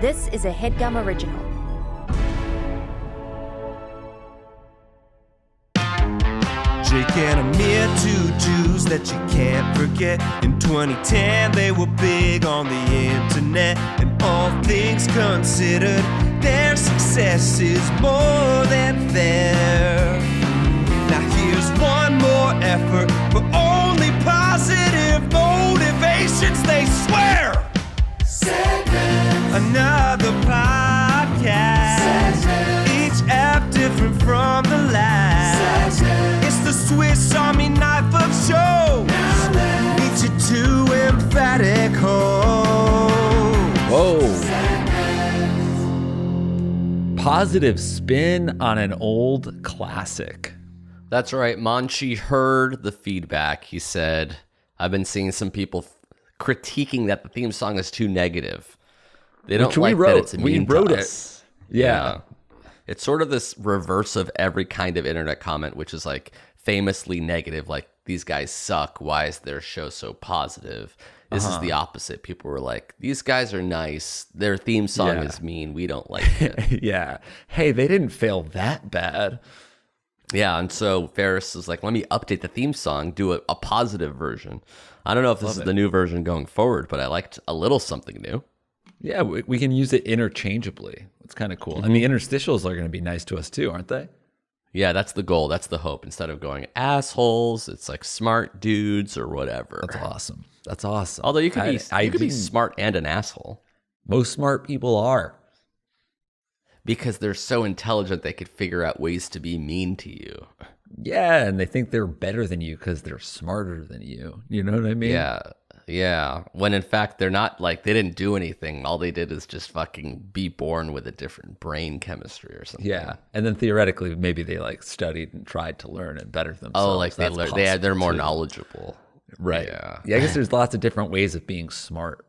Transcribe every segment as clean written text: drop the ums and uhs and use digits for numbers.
This is a Headgum original. Jake and Amir, two Jews that you can't forget. In 2010, they were big on the internet. And all things considered, their success is more than fair. Now here's one more effort for only positive motivations, they swear. Segment. Another podcast. Segment. Each app different from the last. Segment. It's the Swiss Army knife of shows. Meet you two emphatic hosts. Whoa. Positive spin on an old classic. That's right. Monchi heard the feedback. He said, I've been seeing some people critiquing that the theme song is too negative. They don't like that it's mean to us. Yeah. It's sort of this reverse of every kind of internet comment, which is like famously negative, like these guys suck. Why is their show so positive? This is the opposite. People were like, these guys are nice. Their theme song is mean. We don't like it. Yeah. Hey, they didn't fail that bad. Yeah, and so Ferris is like, let me update the theme song, do a positive version. I don't know if this is the new version going forward, but I liked a little something new. Yeah, we can use it interchangeably. It's kind of cool. And the interstitials are going to be nice to us too, aren't they? Yeah, that's the goal. That's the hope. Instead of going assholes, it's like smart dudes or whatever. That's awesome. That's awesome. Although you could be smart and an asshole. Most smart people are. Because they're so intelligent, they could figure out ways to be mean to you. Yeah, and they think they're better than you because they're smarter than you. You know what I mean? Yeah. When in fact, they're not, like, they didn't do anything. All they did is just fucking be born with a different brain chemistry or something. Yeah. And then theoretically, maybe they like studied and tried to learn and better themselves. Oh, like they're more knowledgeable. Right. Yeah, I guess there's lots of different ways of being smart.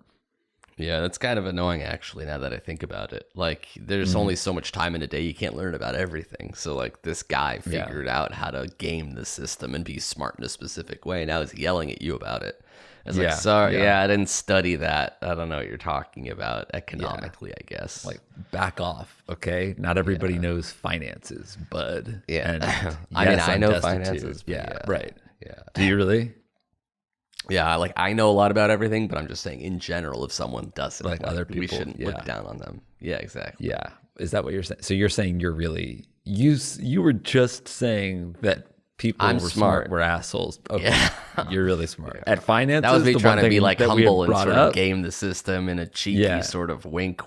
Yeah, that's kind of annoying, actually, now that I think about it. Like, there's only so much time in a day. You can't learn about everything. So, like, this guy figured out how to game the system and be smart in a specific way. Now he's yelling at you about it. It's like, sorry, I didn't study that. I don't know what you're talking about economically, I guess. Like, back off, okay? Not everybody knows finances, bud. Yeah. And I know finances. Yeah, right. Yeah. Do you really? Yeah, like I know a lot about everything, but I'm just saying in general, if someone doesn't, like other people, we shouldn't look down on them. Yeah, exactly. Yeah. Is that what you're saying? So you're saying you're really, you were just saying that people were smart, were assholes. Okay. Yeah. You're really smart. At finances, that was me trying to be like humble and sort of up. Game the system in a cheeky sort of wink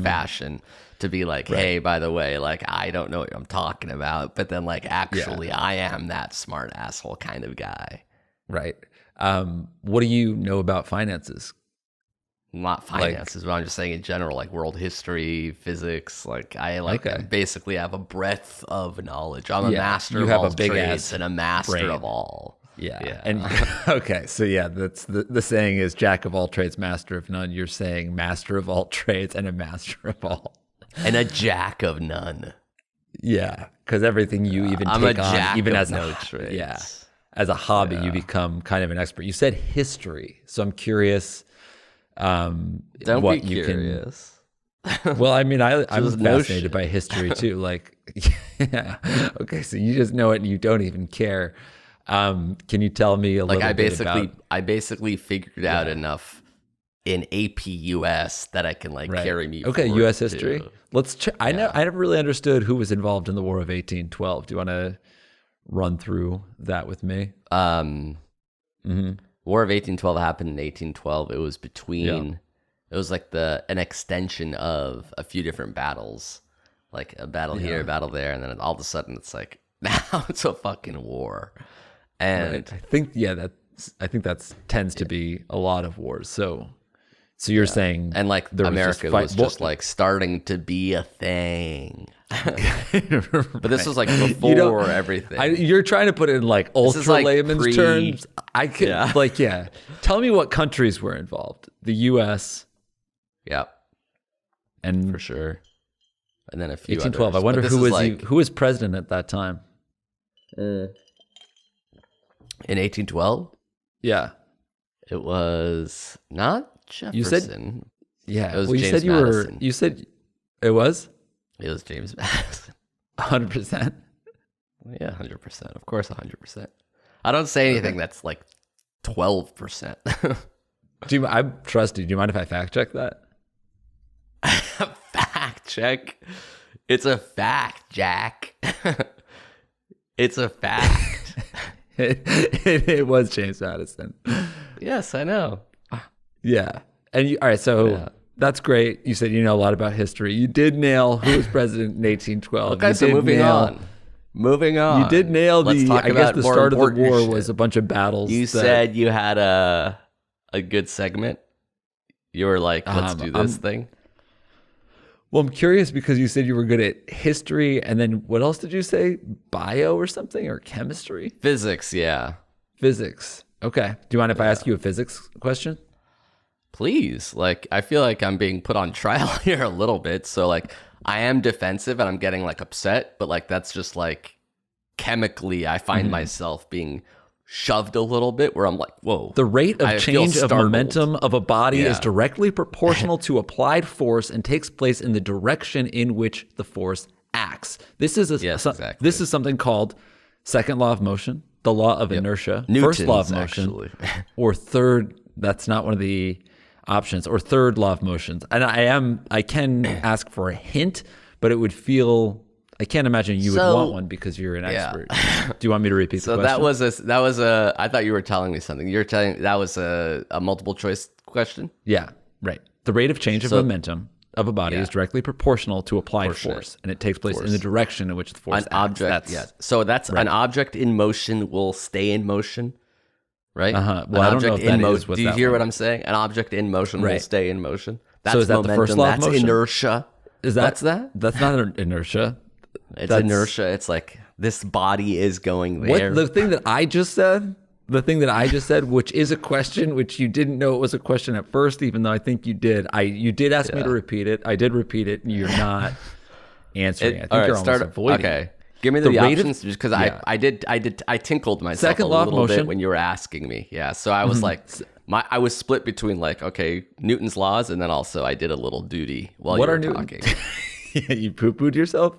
fashion to be like, hey, by the way, like I don't know what I'm talking about, but then like actually I am that smart asshole kind of guy. Right. What do you know about finances? Not finances, but I'm just saying in general, like world history, physics. Like I basically have a breadth of knowledge. I'm a master of all trades and a master of all. Yeah. And okay, so that's the saying is jack of all trades, master of none. You're saying master of all trades and a master of all, and a jack of none. Yeah, because everything you even I'm take a on, jack even of as no trades. Yeah. As a hobby, you become kind of an expert. You said history, so I'm curious. Don't what be curious. Well, I mean, I'm fascinated by history too. Like, okay, so you just know it and you don't even care. Can you tell me a little bit about? I basically figured out enough in AP US that I can carry me. Okay, U.S. history. Let's check. I never really understood who was involved in the War of 1812. Do you want to run through that with me? War of 1812 happened in 1812. It was between, it was like an extension of a few different battles, like a battle here, a battle there, and then all of a sudden it's like now it's a fucking war. And I think that tends to be a lot of wars. So you're saying, and like America was just like starting to be a thing. But this was like before everything. You're trying to put it in like ultra layman's terms. I could tell me what countries were involved. The U.S. Yep. And for sure. And then a few 1812. others. I wonder who was president at that time. In 1812? Yeah. It was not Jefferson. Yeah. It was well, you James said Madison. You said it was. It was James Madison. 100%. Yeah, 100%. Of course, 100%. I don't say anything that's like 12%. I trust you. Do you mind if I fact check that? Fact check? It's a fact, Jack. It's a fact. It was James Madison. Yes, I know. Yeah. And all right, so that's great. You said you know a lot about history. You did nail who was president in 1812. Okay, so moving on. You did nail I guess the start of the war was a bunch of battles. You said you had a good segment. You were like, let's do this thing. Well, I'm curious because you said you were good at history, and then what else did you say? Bio or something, or chemistry? Physics, yeah. Physics. Okay. Do you mind if I ask you a physics question? Please. Like, I feel like I'm being put on trial here a little bit. So, like, I am defensive and I'm getting, like, upset. But, like, that's just, like, chemically, I find myself being shoved a little bit where I'm like, whoa. The rate of change of momentum of a body is directly proportional to applied force and takes place in the direction in which the force acts. This is exactly. This is something called second law of motion, the law of inertia, Newton's, first law of motion, actually. or third. That's not one of the options, or third law of motions. And I can ask for a hint, but it would feel. I can't imagine you would want one because you're an expert. Do you want me to repeat the question? So that was a. I thought you were telling me something. You're telling that was a multiple choice question. Yeah, right. The rate of change of momentum of a body is directly proportional to applied force, and it takes place in the direction in which the force acts. So that's an object in motion will stay in motion, right? Well, I don't know if that is what Do you hear what I'm saying? An object in motion will stay in motion. That's so is that momentum. the first law of motion? That's inertia. What's that? That's not inertia. It's inertia. It's like this body is going there. The thing that I just said, which is a question, which you didn't know it was a question at first, even though I think you did. You did ask me to repeat it. I did repeat it, and you're not answering. I think you're almost avoiding. Okay, give me the options, just because I tinkled myself second law a little of motion bit when you were asking me. Yeah, so I was like, I was split between like, okay, Newton's laws, and then also I did a little duty while you were talking. You poo-pooed yourself?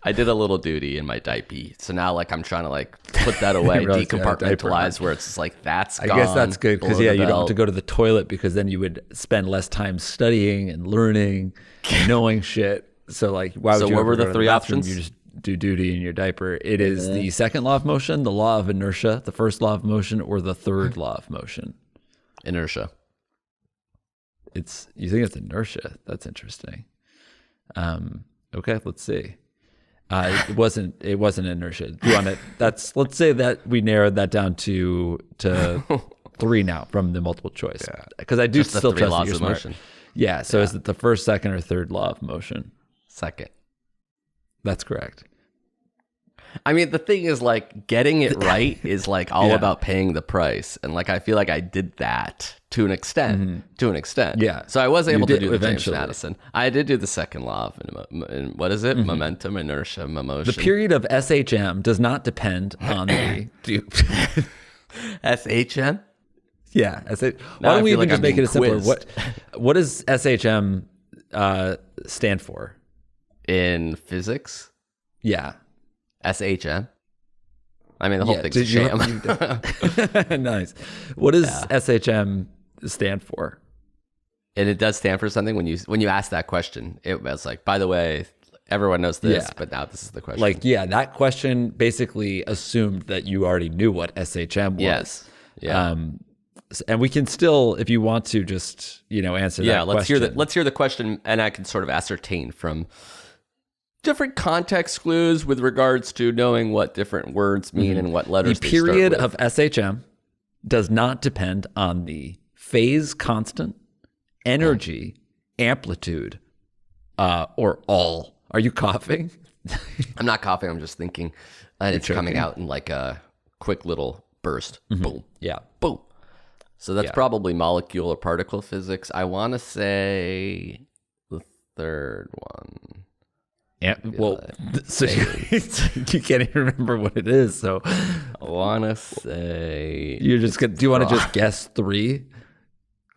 I did a little duty in my diaper. So now like I'm trying to like put that away, decompartmentalize where it's just like that's gone. I guess that's good because you don't have to go to the toilet because then you would spend less time studying and learning and knowing shit. So like why would you what were the three options? You just do duty in your diaper. It is the second law of motion, the law of inertia, the first law of motion, or the third law of motion. Inertia. You think it's inertia? That's interesting. Okay, let's see. It wasn't inertia. Do you want it? Let's say that we narrowed that down to 3 now from the multiple choice. Because I do just still trust laws that you're of smart. motion. Yeah. So is it the first, second, or third law of motion? Second. That's correct. I mean, the thing is, like, getting it right is like all about paying the price, and like I feel like I did that to an extent. Yeah. So I was able to do the eventually. James Madison. I did do the second law of what is it? Momentum, inertia, motion. The period of SHM does not depend on the SHM. Yeah. Why don't we even just make it a simpler? What does SHM stand for in physics? Yeah. SHM. I mean, the whole thing's a sham. Nice. What does SHM stand for? And it does stand for something. When you ask that question, it was like, by the way, everyone knows this, but now this is the question. Like, that question basically assumed that you already knew what SHM was. Yes. Yeah. And we can still, if you want to, just answer that question. Yeah, let's hear the question, and I can sort of ascertain from different context clues with regards to knowing what different words mean and what letters the period of SHM does not depend on the phase constant, energy, amplitude, or all. Are you coughing? I'm not coughing. I'm just thinking. And it's coming out in like a quick little burst. Boom. Yeah. Boom. So that's probably molecule or particle physics. I want to say the third one. Yeah, well, so you can't even remember what it is. So I want to say you're just gonna. Do you want to just guess 3?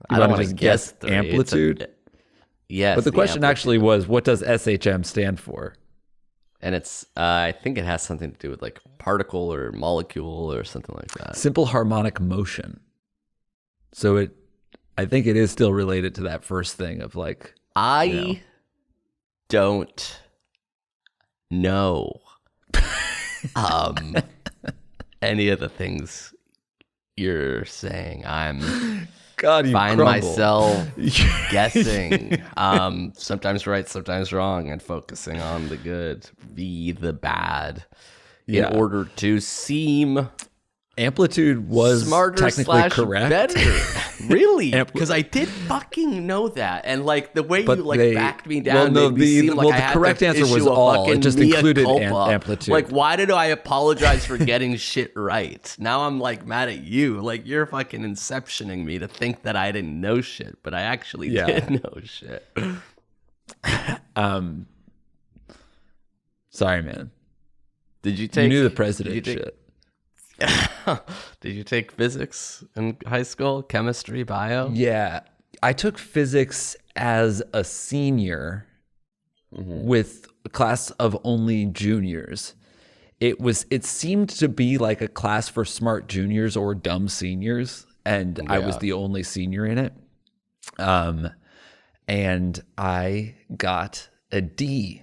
I don't want to guess 3. Amplitude. Yes. But the question actually was, what does SHM stand for? And it's, I think it has something to do with like particle or molecule or something like that. Simple harmonic motion. So I think it is still related to that first thing of like, I don't know any of the things you're saying. I'm God, you find crumble. myself guessing, sometimes right, sometimes wrong, and focusing on the good, the bad, in order to seem Amplitude was smarter technically / correct. better. Really? Because I did fucking know that, and like the way But you like they- backed me down well, no, made me the- seem like well, I the had correct to answer was issue a all. It fucking just mea included culpa. amplitude. Like, why did I apologize for getting shit right? Now I'm like mad at you. Like you're fucking inceptioning me to think that I didn't know shit, but I actually did know shit. Sorry, man. Did you take? You knew the president shit. Did you take physics in high school? Chemistry, bio? Yeah, I took physics as a senior with a class of only juniors. It seemed to be like a class for smart juniors or dumb seniors, and I was the only senior in it. And I got a D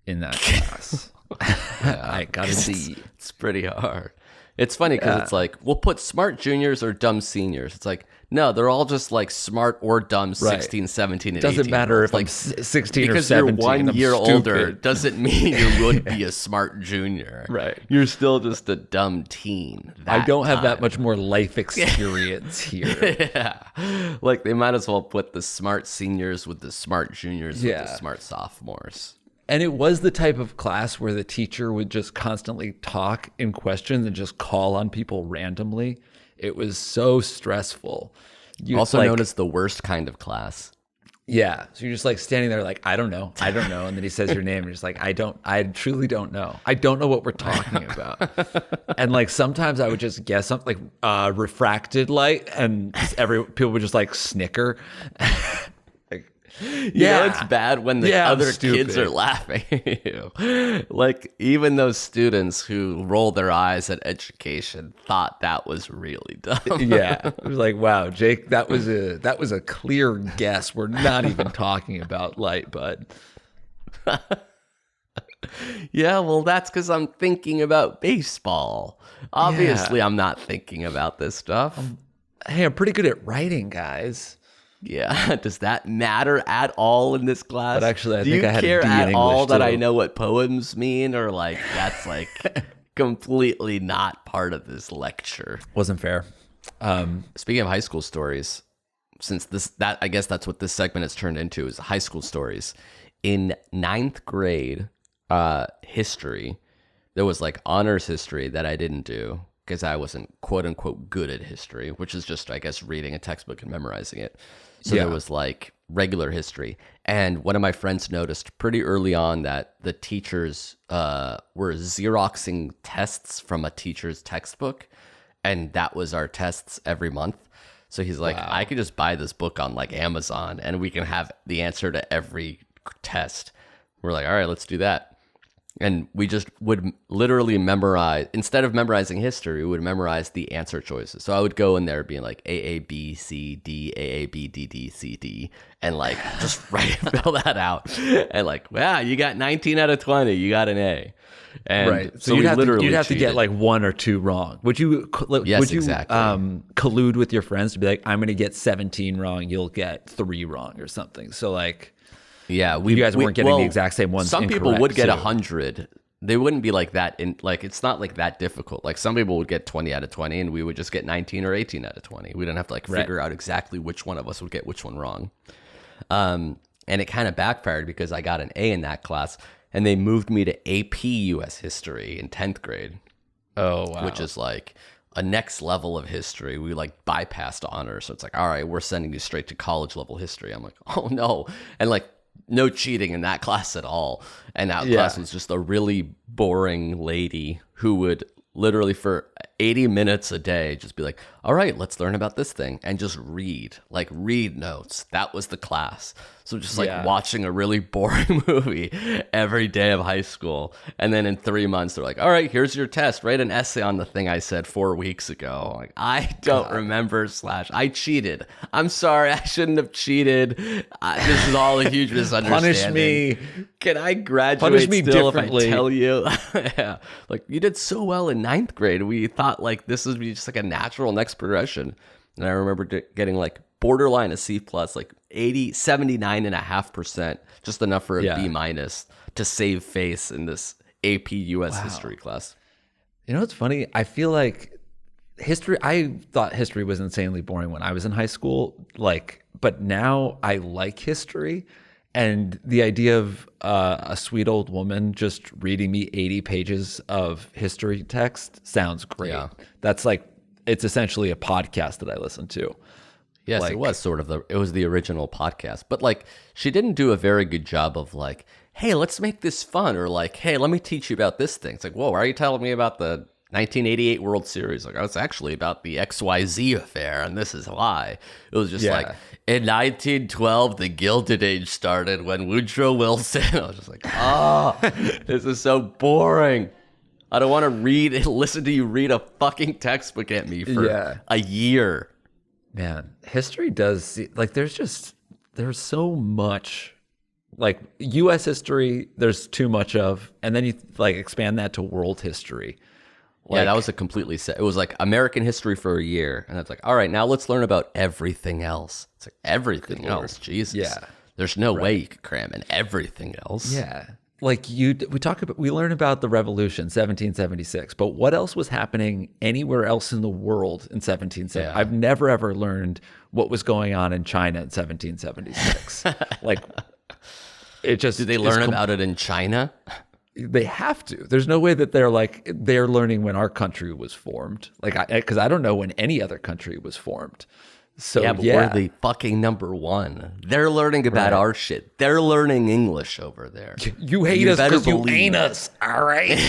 in that class. I got a D. It's pretty hard. It's funny because it's like, we'll put smart juniors or dumb seniors. It's like, no, they're all just like smart or dumb 16, 17, and 18. Doesn't matter if I'm like, 16 or because 17. you're 1 I'm year older stupid. doesn't mean you would be a smart junior. Right. You're still just a dumb teen. I don't have that much more life experience here. Yeah. Like they might as well put the smart seniors with the smart juniors with the Yeah. smart sophomores. And it was the type of class where the teacher would just constantly talk in questions and just call on people randomly. It was so stressful. Also known as the worst kind of class. Yeah. So you're just like standing there like, I don't know. And then he says your name. And you're just like, I truly don't know. I don't know what we're talking about. And like sometimes I would just guess something like refracted light and people would just like snicker. You know it's bad when the other kids stupid. are laughing at you. Like even those students who roll their eyes at education thought that was really dumb. Yeah. It was like, wow, Jake, that was a clear guess. We're not even talking about light, bud. Yeah, well that's because I'm thinking about baseball. Obviously I'm not thinking about this stuff. Hey, I'm pretty good at writing, guys. Yeah, does that matter at all in this class? But actually, I Do think you I had a care D in at all English, that I too. know what poems mean, or like that's like completely not part of this lecture? Wasn't fair. Speaking of high school stories, since I guess that's what this segment has turned into is high school stories. In 9th grade, history, there was like honors history that I didn't do because I wasn't quote unquote good at history, which is just I guess reading a textbook and memorizing it. So there was like regular history. And one of my friends noticed pretty early on that the teachers were Xeroxing tests from a teacher's textbook. And that was our tests every month. So he's like, I could just buy this book on like Amazon and we can have the answer to every test. We're like, all right, let's do that. And we just would literally memorize, instead of memorizing history, we would memorize the answer choices. So I would go in there being like A, B, C, D, A, B, D, D, C, D, and like just fill that out. And like, wow, you got 19 out of 20, you got an A. And Right. so you'd we have to get cheated. like 1 or 2 wrong. Would you exactly. collude with your friends to be like, I'm going to get 17 wrong, you'll get 3 wrong or something. So like, yeah, you guys weren't getting the exact same ones. Some people incorrect, would get too. 100. They wouldn't be like that. It's not like that difficult. Like some people would get 20 out of 20 and we would just get 19 or 18 out of 20. We didn't have to like figure out exactly which one of us would get which one wrong. And it kind of backfired because I got an A in that class and they moved me to AP US history in 10th grade. Oh, wow. Which is like a next level of history. We like bypassed honors. So it's like, all right, we're sending you straight to college level history. I'm like, oh no. And like, no cheating in that class at all. And that class was just a really boring lady who would literally for 80 minutes a day, just be like, all right, let's learn about this thing, and just read notes. That was the class. So just like watching a really boring movie every day of high school. And then in 3 months, they're like, all right, here's your test. Write an essay on the thing I said 4 weeks ago. Like, I don't remember / I cheated. I'm sorry. I shouldn't have cheated. This is all a huge misunderstanding. Punish me. Can I graduate Punish me still differently. if I tell you? Yeah. Like, you did so well in 9th grade. We thought like this would be just like a natural next progression. And I remember getting like borderline a C+, like 79.5%, just enough for a B- to save face in this AP US history class. You know what's funny? I feel like I thought history was insanely boring when I was in high school. But now I like history. And the idea of a sweet old woman just reading me 80 pages of history text sounds great. Yeah. That's like, it's essentially a podcast that I listen to. Yes, it was it was the original podcast. But like, she didn't do a very good job of like, hey, let's make this fun. Or like, hey, let me teach you about this thing. It's like, whoa, why are you telling me about the 1988 World Series? Like, oh, it's actually about the XYZ affair, and this is why. It was just like, in 1912, the Gilded Age started when Woodrow Wilson. I was just like, this is so boring. I don't want to listen to you read a fucking textbook at me for a year. Man, history does, like, there's so much, like, U.S. history, there's too much of, and then you, like, expand that to world history. Like, that was a completely set. It was like American history for a year. And it's like, all right, now let's learn about everything else. It's like, everything else? Jesus. Yeah. There's no way you could cram in everything else. Yeah. Like we learn about the revolution, 1776, but what else was happening anywhere else in the world in 1776? Yeah. I've never ever learned what was going on in China in 1776. Like, it just... Did they learn about it in China? They have to. There's no way that they're learning when our country was formed. Like, because I don't know when any other country was formed. So but we're the fucking number one. They're learning about our shit. They're learning English over there. You hate us because you ain't us. All right.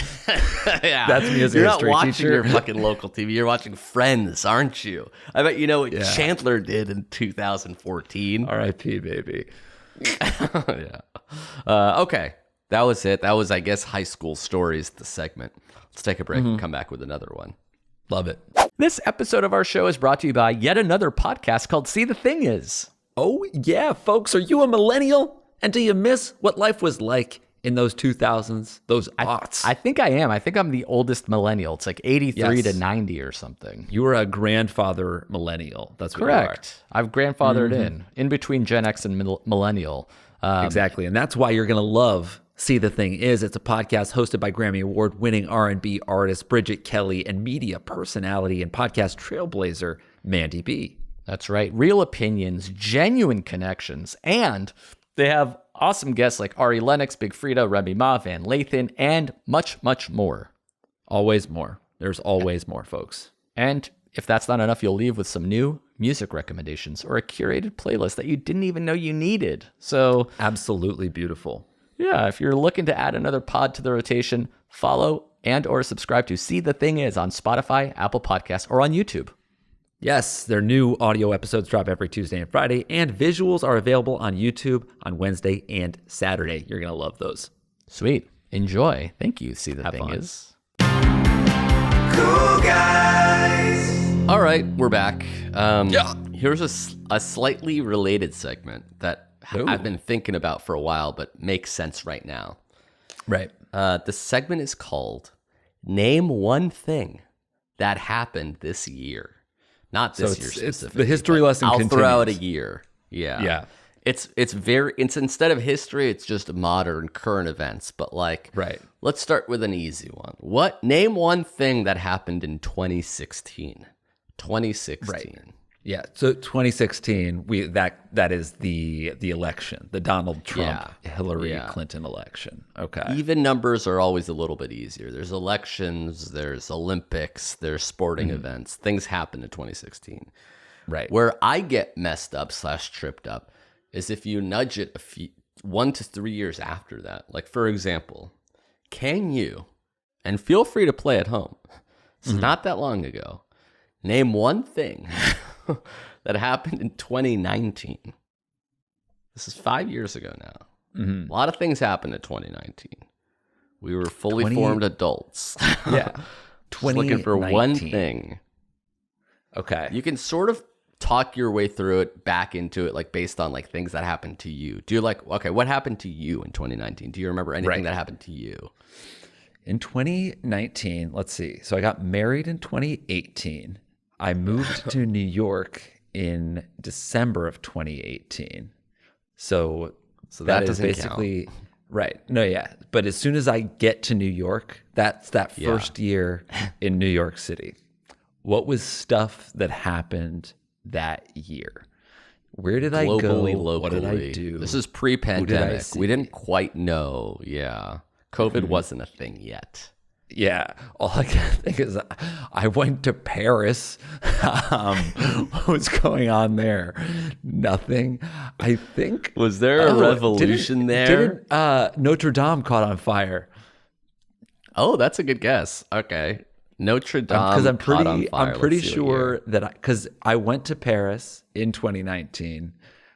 Yeah. That's me as a history teacher. You're not watching your fucking local TV. You're watching Friends, aren't you? I bet you know what Chandler did in 2014. R.I.P. baby. Yeah. Okay. That was it. That was, I guess, high school stories, the segment. Let's take a break and come back with another one. Love it. This episode of our show is brought to you by yet another podcast called See the Thing Is. Oh, yeah, folks. Are you a millennial? And do you miss what life was like in those 2000s, those aughts? I think I am. I think I'm the oldest millennial. It's like 83 to 90 or something. You were a grandfather millennial. That's what correct. I've grandfathered in between Gen X and millennial. Exactly. And that's why you're going to love See the Thing Is. It's a podcast hosted by Grammy Award-winning R&B artist Bridget Kelly and media personality and podcast trailblazer Mandy B. That's right. Real opinions, genuine connections, and they have awesome guests like Ari Lennox, Big Frida, Remy Ma, Van Lathan, and much, much more. Always more. There's always more, folks. And if that's not enough, you'll leave with some new music recommendations or a curated playlist that you didn't even know you needed. So absolutely beautiful. Yeah, if you're looking to add another pod to the rotation, follow and or subscribe to See the Thing Is on Spotify, Apple Podcasts, or on YouTube. Yes, their new audio episodes drop every Tuesday and Friday, and visuals are available on YouTube on Wednesday and Saturday. You're going to love those. Sweet. Enjoy. Thank you, See the Thing Is. Cool guys. All right, we're back. Here's a slightly related segment that I've been thinking about for a while, but makes sense right now. Right. The segment is called Name One Thing That Happened This Year. Not this year specifically. It's the history lesson I'll continues. throw out a year. Yeah. Yeah. It's instead of history, it's just modern current events. But like, right. Let's start with an easy one. Name one thing that happened in 2016. 2016. Right. Yeah. So 2016, that is the election, the Donald Trump, Hillary Clinton election. Okay. Even numbers are always a little bit easier. There's elections, there's Olympics, there's sporting events. Things happen in 2016. Right. Where I get messed up / tripped up is if you nudge it 1 to 3 years after that. Like, for example, can you, and feel free to play at home, It's not that long ago. Name one thing that happened in 2019. This is 5 years ago now. A lot of things happened in 2019. We were fully formed adults. Yeah. Just looking for one thing. Okay. You can sort of talk your way through it, back into it, like based on like things that happened to you. Do you like, okay, what happened to you in 2019? Do you remember anything that happened to you? In 2019, let's see. So I got married in 2018. I moved to New York in December of 2018. So that is basically count. Right. No, yeah. But as soon as I get to New York, that's that first year in New York City. What was stuff that happened that year? Where did I go? Locally. What did I do? This is pre-pandemic. We didn't quite know. Yeah. COVID wasn't a thing yet. Yeah. All I can think is I went to Paris. What was going on there? Nothing. I think. Was there a revolution there? Didn't Notre Dame caught on fire? Oh, that's a good guess. Okay. Notre Dame because I'm caught on fire. I'm pretty sure that because I went to Paris in 2019.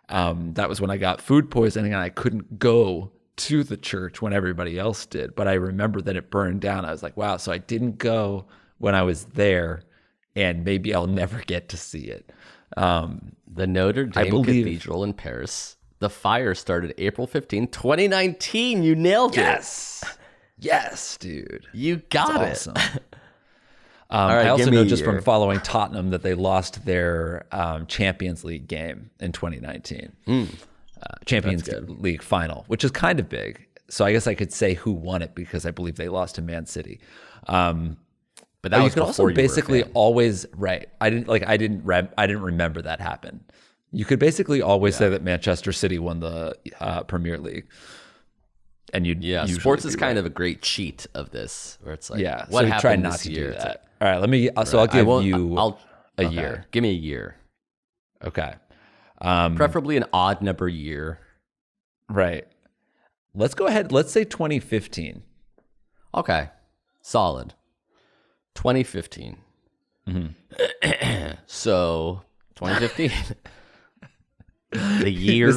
That was when I got food poisoning and I couldn't go to the church when everybody else did. But I remember that it burned down. I was like, wow, so I didn't go when I was there, and maybe I'll never get to see it. The Notre Dame Cathedral in Paris. The fire started April 15, 2019. You nailed it. Yes, dude. You got it. Awesome. I also know just from following Tottenham that they lost their Champions League game in 2019. Champions League final, which is kind of big. So I guess I could say who won it because I believe they lost to Man City. But that was you could also basically always I didn't remember that happen. You could basically always say that Manchester City won the Premier League. And sports is kind of a great cheat of this, where it's like, what happened try not this to year? Do that. All right, let me. So I'll give you a year. Give me a year. Okay. Preferably an odd number year. Right. Let's go ahead. Let's say 2015. Okay. Solid. 2015. So 2015. The year.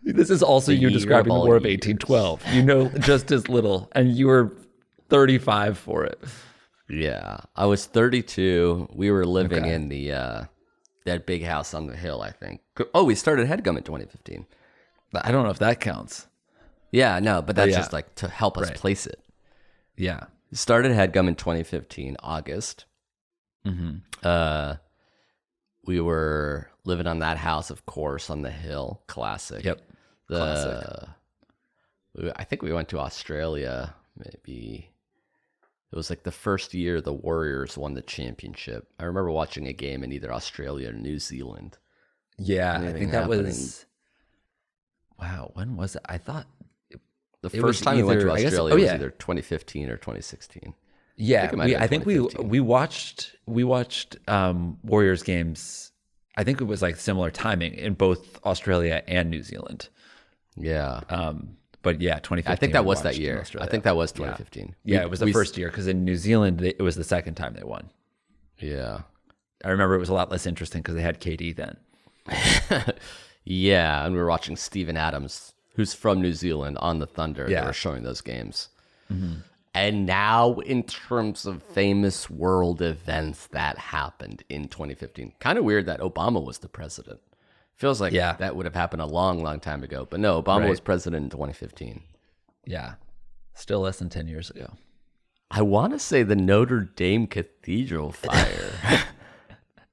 This is also you describing the War of 1812. You know just as little, and you were 35 for it. Yeah, I was 32. We were living in the that big house on the hill, I think. Oh, we started Headgum in 2015. I don't know if that counts. Yeah, no, but that's just like to help us place it. Yeah. We started Headgum in 2015, August. We were living on that house, of course, on the hill. Classic. Yep. Classic. I think we went to Australia, maybe. It was like the first year the Warriors won the championship. I remember watching a game in either Australia or New Zealand. Yeah, I think that was... Wow, when was it? I thought... The first time we went to Australia was either 2015 or 2016. Yeah, I think we watched Warriors games. I think it was like similar timing in both Australia and New Zealand. Yeah. But yeah, 2015. I think that was that year. I think that was 2015. Yeah, it was the first year because in New Zealand it was the second time they won. Yeah. I remember it was a lot less interesting because they had KD then. Yeah, and we were watching Steven Adams, who's from New Zealand, on the Thunder. They were showing those games. And now, in terms of famous world events that happened in 2015, kind of weird that Obama was the president. Feels like that would have happened a long, long time ago. But no, Obama was president in 2015. Yeah. Still less than 10 years ago. I want to say the Notre Dame Cathedral fire.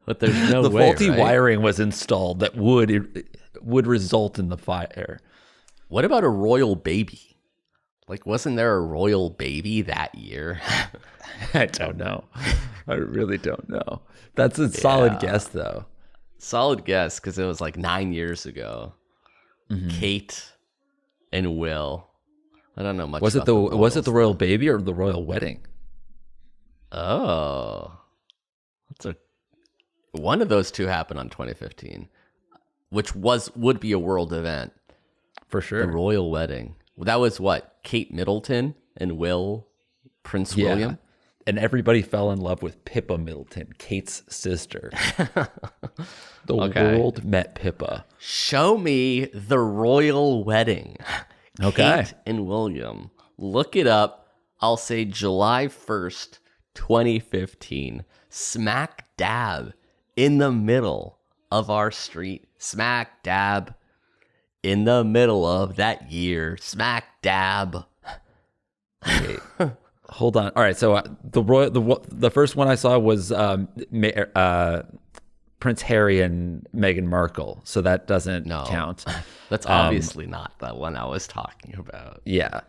But there's no way, the faulty wiring was installed that would result in the fire. What about a royal baby? Like, wasn't there a royal baby that year? I don't know. I really don't know. That's a solid guess, though. Solid guess, because it was like 9 years ago. Kate and Will. I don't know much. Was it the royal baby or the royal wedding? Oh, one of those two happened on 2015, which would be a world event for sure. The royal wedding. That was what, Kate Middleton and Prince William. and everybody fell in love with Pippa Middleton, Kate's sister. The world met Pippa. Show me the royal wedding. Okay. Kate and William. Look it up. I'll say July 1st, 2015. Smack dab in the middle of our street. Smack dab in the middle of that year. Smack dab. Wait, hold on. All right, so the first one I saw was Prince Harry and Meghan Markle, so that doesn't count. That's obviously not the one I was talking about. Yeah.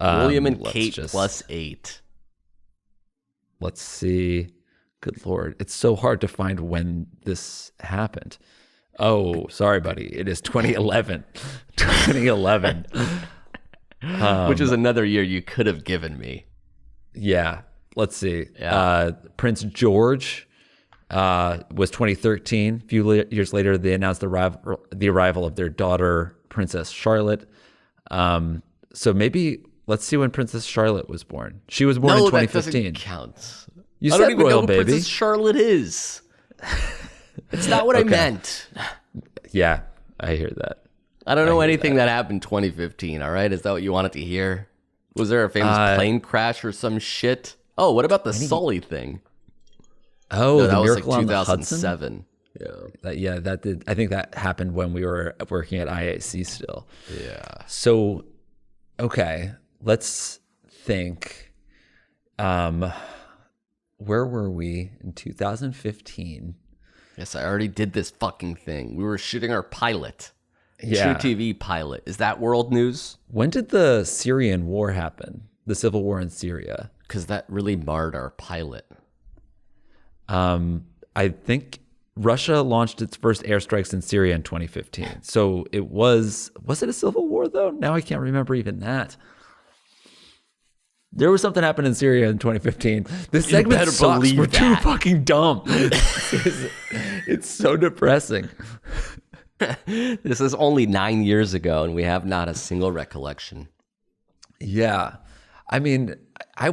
William and Kate plus 8. Let's see. Good Lord. It's so hard to find when this happened. Oh, sorry, buddy. It is 2011. 2011. Which is another year you could have given me. Yeah. Let's see. Yeah. Prince George was 2013. A few years later, they announced the arrival of their daughter, Princess Charlotte. So maybe let's see when Princess Charlotte was born. She was born in 2015. That doesn't count. You I said don't even royal know who baby. Princess Charlotte is. It's not what I meant. Yeah, I hear that. I don't know anything that happened 2015, all right? Is that what you wanted to hear? Was there a famous plane crash or some shit? Oh, what about the Sully thing? Oh, No, the that was like Miracle on the Hudson? 2007. Yeah, that did. I think that happened when we were working at IAC still. Yeah. So, okay, let's think. Where were we in 2015? Yes, I already did this fucking thing. We were shooting our pilot. Yeah. True TV pilot. Is that world news? When did the Syrian war happen? The civil war in Syria? Because that really marred our pilot. I think Russia launched its first airstrikes in Syria in 2015. So it was it a civil war though? Now I can't remember even that. There was something happened in Syria in 2015. This segment better sucks. believe We're too that. fucking dumb. It's so depressing. This is only 9 years ago, and we have not a single recollection. Yeah. I mean, all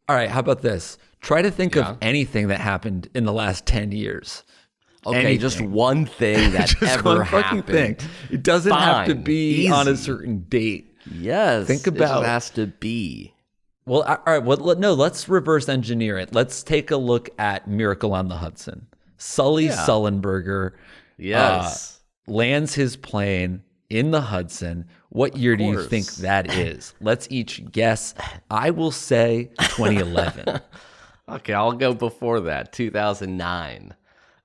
right, how about this? Try to think of anything that happened in the last 10 years. Okay, Anything. just one thing that Just ever one fucking happened. thing. It doesn't have to Fine. be on a Easy. certain date. Yes. Think it about- just has to be. Well, all right. Well, no, let's reverse engineer it. Let's take a look at Miracle on the Hudson. Sully Sullenberger Yes. lands his plane in the Hudson. What year do you think that is? Let's each guess. I will say 2011. Okay, I'll go before that, 2009.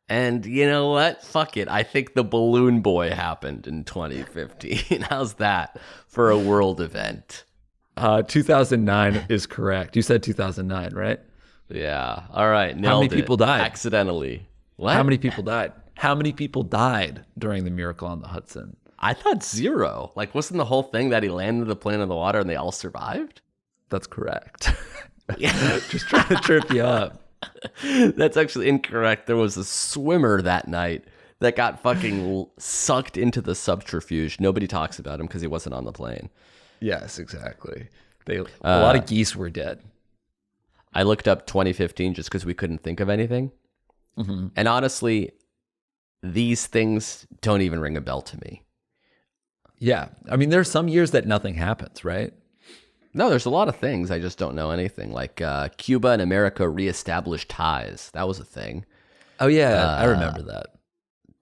And you know what? Fuck it. I think the Balloon Boy happened in 2015. How's that for a world event? 2009 is correct. You said 2009, right? Yeah. All right. How many nailed it. people died? Accidentally. What? How many people died? How many people died during the Miracle on the Hudson? I thought 0. Like, wasn't the whole thing that he landed the plane in the water and they all survived? That's correct. Just trying to trip you up. That's actually incorrect. There was a swimmer that night that got fucking sucked into the subterfuge. Nobody talks about him because he wasn't on the plane. Yes, exactly. A lot of geese were dead. I looked up 2015 just because we couldn't think of anything. Mm-hmm. And honestly, these things don't even ring a bell to me. Yeah. I mean, there's some years that nothing happens, right? No, there's a lot of things. I just don't know anything. Like Cuba and America reestablished ties. That was a thing. Oh, yeah. I remember that.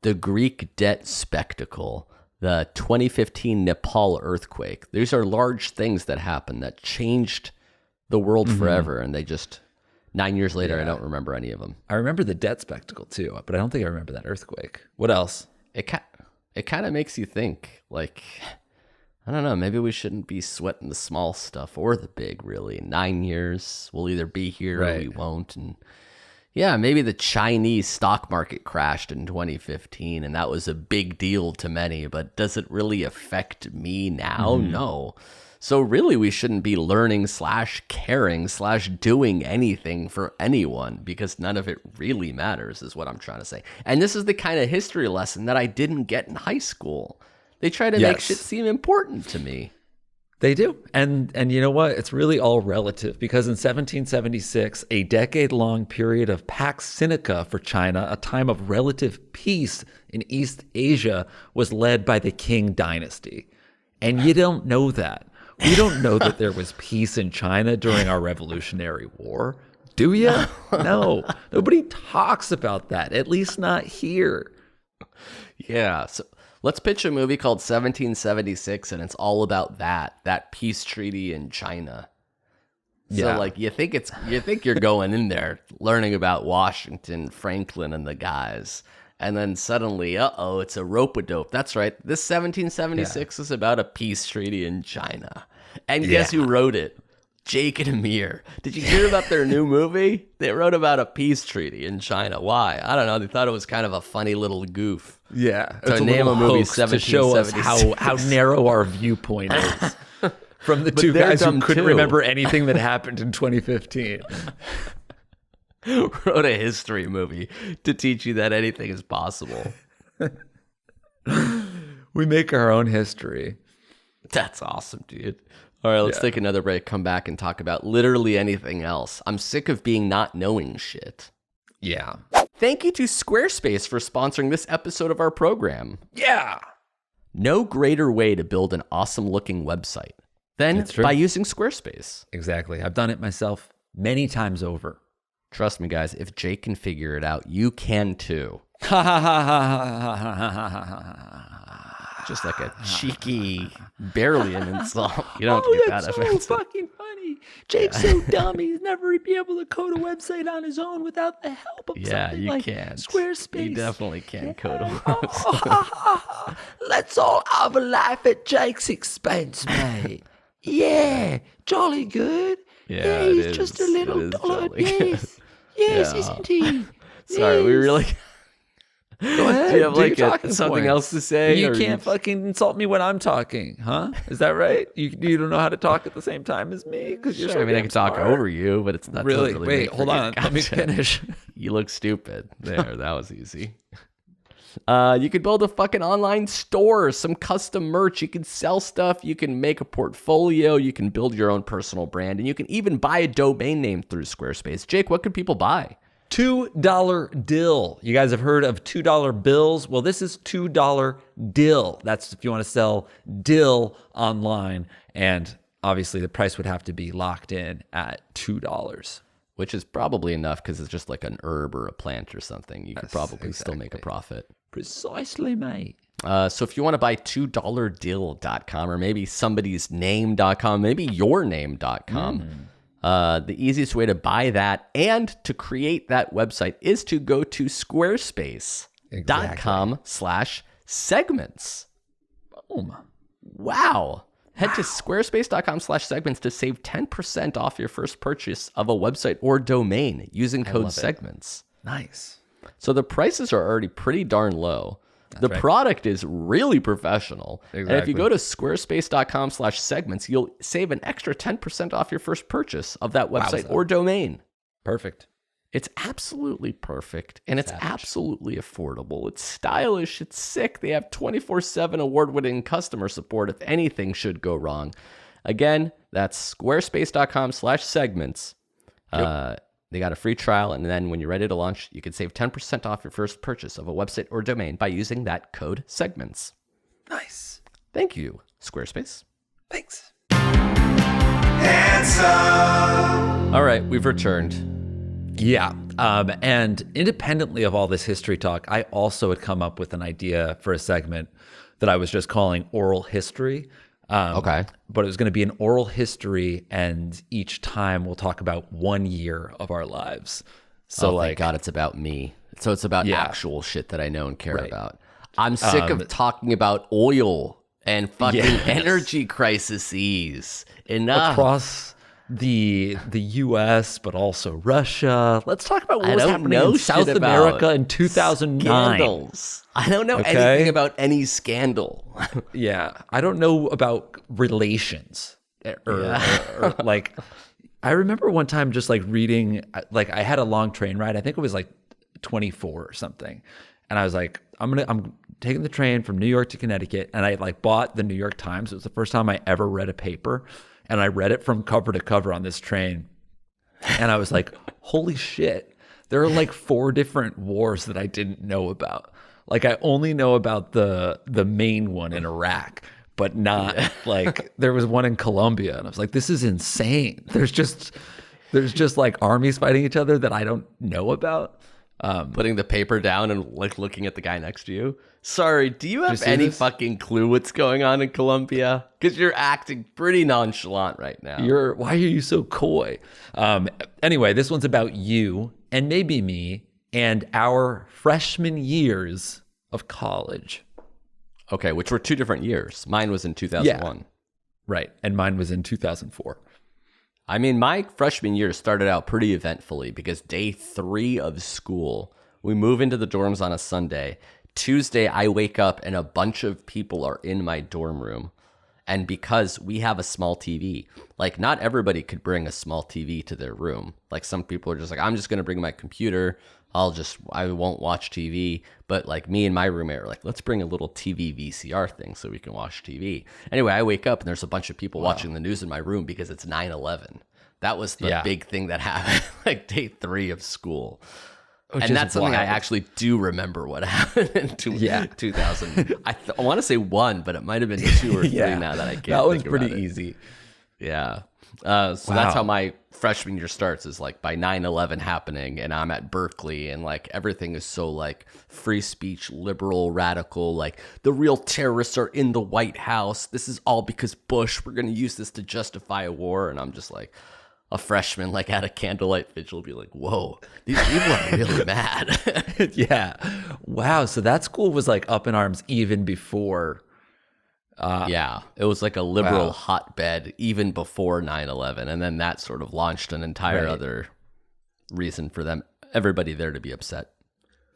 The Greek debt spectacle. The 2015 Nepal earthquake. These are large things that happened that changed the world forever. And they just, 9 years later, I don't remember any of them. I remember the debt spectacle, too, but I don't think I remember that earthquake. What else? It kind of makes you think, like, I don't know, maybe we shouldn't be sweating the small stuff or the big, really. 9 years, we'll either be here or we won't. And yeah, maybe the Chinese stock market crashed in 2015, and that was a big deal to many, but does it really affect me now? No. So really, we shouldn't be learning / caring / doing anything for anyone because none of it really matters is what I'm trying to say. And this is the kind of history lesson that I didn't get in high school. They try to make shit seem important to me. They do. And you know what? It's really all relative because in 1776, a decade-long period of Pax Sinica for China, a time of relative peace in East Asia, was led by the Qing dynasty. And you don't know that. We don't know that there was peace in China during our Revolutionary War. Do you? No. Nobody talks about that, at least not here. Yeah. So let's pitch a movie called 1776, and it's all about that peace treaty in China. Yeah. So like you think you're going in there learning about Washington, Franklin, and the guys, and then suddenly, it's a rope-a-dope. That's right. This 1776 is about a peace treaty in China. And guess who wrote it? Jake and Amir. Did you hear about their new movie? They wrote about a peace treaty in China. Why? I don't know. They thought it was kind of a funny little goof. Yeah. To name a movie to show us how narrow our viewpoint is. From the two guys who couldn't remember anything that happened in 2015. Wrote a history movie to teach you that anything is possible. We make our own history. That's awesome, dude. All right, let's take another break, come back and talk about literally anything else. I'm sick of being not knowing shit. Yeah. Thank you to Squarespace for sponsoring this episode of our program. Yeah. No greater way to build an awesome looking website than by using Squarespace. Exactly. I've done it myself many times over. Trust me, guys, if Jake can figure it out, you can too. Just like a cheeky, barely an insult. You don't have to get that offensive. That's so fucking funny. Jake's so dumb. He's never be able to code a website on his own without the help of something you like can't. Squarespace. You definitely can't code a website. Let's all have a life at Jake's expense, mate. Yeah, jolly good. Yeah, he's it just is. a little It is dollar. jolly Yes, yes, isn't he? Sorry, we really... Go ahead. Do you have like talking something points. else to say? You can't fucking insult me when I'm talking, huh? Is that right? You don't know how to talk at the same time as me? Because you're Sure, I mean, I can talk over you, but it's not really. really Wait, hold on. Let me finish. You look stupid. There, that was easy. You could build a fucking online store, some custom merch. You can sell stuff. You can make a portfolio. You can build your own personal brand, and you can even buy a domain name through Squarespace. Jake, what can people buy? $2 dill. You guys have heard of $2 bills? Well, this is $2 dill. That's if you want to sell dill online. And obviously the price would have to be locked in at $2. Which is probably enough because it's just like an herb or a plant or something. You could probably still make a profit. Precisely, mate. So if you want to buy $2dill.com or maybe somebody's name.com, maybe yourname.com, the easiest way to buy that and to create that website is to go to squarespace.com/segments. Boom. Wow. Head to squarespace.com/segments to save 10% off your first purchase of a website or domain using code segments. Nice. So the prices are already pretty darn low. The product is really professional. Exactly. And if you go to squarespace.com/segments, you'll save an extra 10% off your first purchase of that website or domain. Perfect. It's absolutely perfect, and it's absolutely affordable. It's stylish. It's sick. They have 24/7 award-winning customer support if anything should go wrong. Again, that's squarespace.com/segments. They got a free trial, and then when you're ready to launch, you can save 10% off your first purchase of a website or domain by using that code segments. Nice. Thank you, Squarespace. Thanks. All right, we've returned. Yeah. And independently of all this history talk, I also had come up with an idea for a segment that I was just calling Oral History. Okay. But it was going to be an oral history, and each time we'll talk about 1 year of our lives. So thank God it's about me. So it's about actual shit that I know and care about. I'm sick of talking about oil and fucking energy crises. Enough. Across the U.S., but also Russia. Let's talk about what was happening in South shit America in 2009. Scandals. I don't know anything about any scandal. Yeah, I don't know about relations or like. I remember one time just like reading, like I had a long train ride. I think it was like 24 or something, And I was like, I'm taking the train from New York to Connecticut. And I like bought the New York Times. It was the first time I ever read a paper. And I read it from cover to cover on this train. And I was like, holy shit. There are like 4 different wars that I didn't know about. Like I only know about the main one in Iraq, but not like there was one in Colombia. And I was like, this is insane. There's just like armies fighting each other that I don't know about. Putting the paper down and like looking at the guy next to you. Sorry, do you have any fucking clue what's going on in Colombia? Because you're acting pretty nonchalant right now. Why are you so coy? Anyway, this one's about you and maybe me and our freshman years of college. Okay, which were 2 different years. Mine was in 2001. Yeah, right, and mine was in 2004. I mean, my freshman year started out pretty eventfully because day 3 of school, we move into the dorms on a Sunday. Tuesday, I wake up and a bunch of people are in my dorm room. And because we have a small TV, like not everybody could bring a small TV to their room. Like some people are just like, I'm just going to bring my computer. I won't watch TV. But like me and my roommate are like, let's bring a little TV VCR thing so we can watch TV. Anyway, I wake up and there's a bunch of people watching the news in my room because it's 9/11. That was the big thing that happened, like day 3 of school. And that's something I actually do remember what happened in 2000. I want to say 1, but it might have been 2 or 3 now that I can't. That one's pretty easy. Yeah. So that's how my freshman year starts, is like by 9/11 happening and I'm at Berkeley and like everything is so like free speech, liberal, radical, like the real terrorists are in the White House. This is all because Bush. We're going to use this to justify a war. And I'm just like a freshman, like at a candlelight vigil, be like, whoa, these people are really mad. Yeah. Wow. So that school was like up in arms even before. Yeah, it was like a liberal hotbed even before 9/11, and then that sort of launched an entire other reason for everybody there to be upset.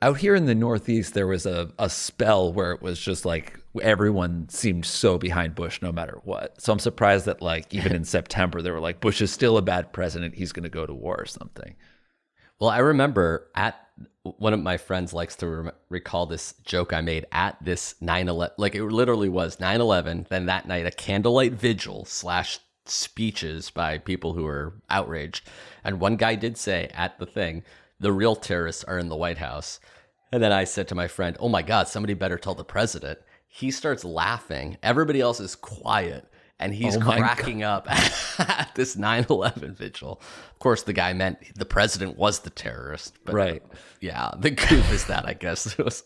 Out here in the Northeast, there was a spell where it was just like everyone seemed so behind Bush no matter what. So I'm surprised that like even in September, they were like, Bush is still a bad president. He's going to go to war or something. Well, I remember one of my friends likes to recall this joke I made at this 9/11. Like it literally was 9/11. Then that night, a candlelight vigil / speeches by people who were outraged. And one guy did say at the thing, the real terrorists are in the White House. And then I said to my friend, oh my God, somebody better tell the president. He starts laughing. Everybody else is quiet. And he's cracking up at this 9/11 vigil. Of course, the guy meant the president was the terrorist. But yeah, the goof is that, I guess. It was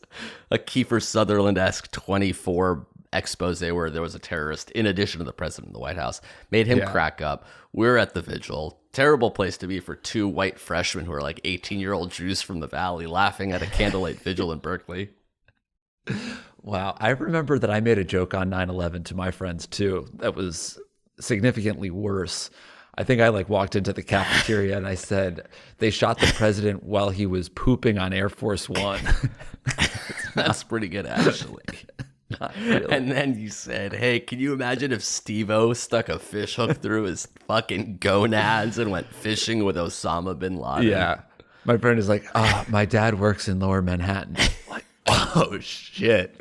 a Kiefer Sutherland-esque 24 expose where there was a terrorist in addition to the president in the White House. Made him crack up. We're at the vigil. Terrible place to be for 2 white freshmen who are like 18-year-old Jews from the Valley laughing at a candlelight vigil in Berkeley. Wow. I remember that I made a joke on 9/11 to my friends too. That was significantly worse. I think I like walked into the cafeteria and I said, they shot the president while he was pooping on Air Force One. That's pretty good, actually. Not really. And then you said, hey, can you imagine if Steve-O stuck a fish hook through his fucking gonads and went fishing with Osama bin Laden? Yeah. My friend is like, my dad works in Lower Manhattan. Like, oh, shit.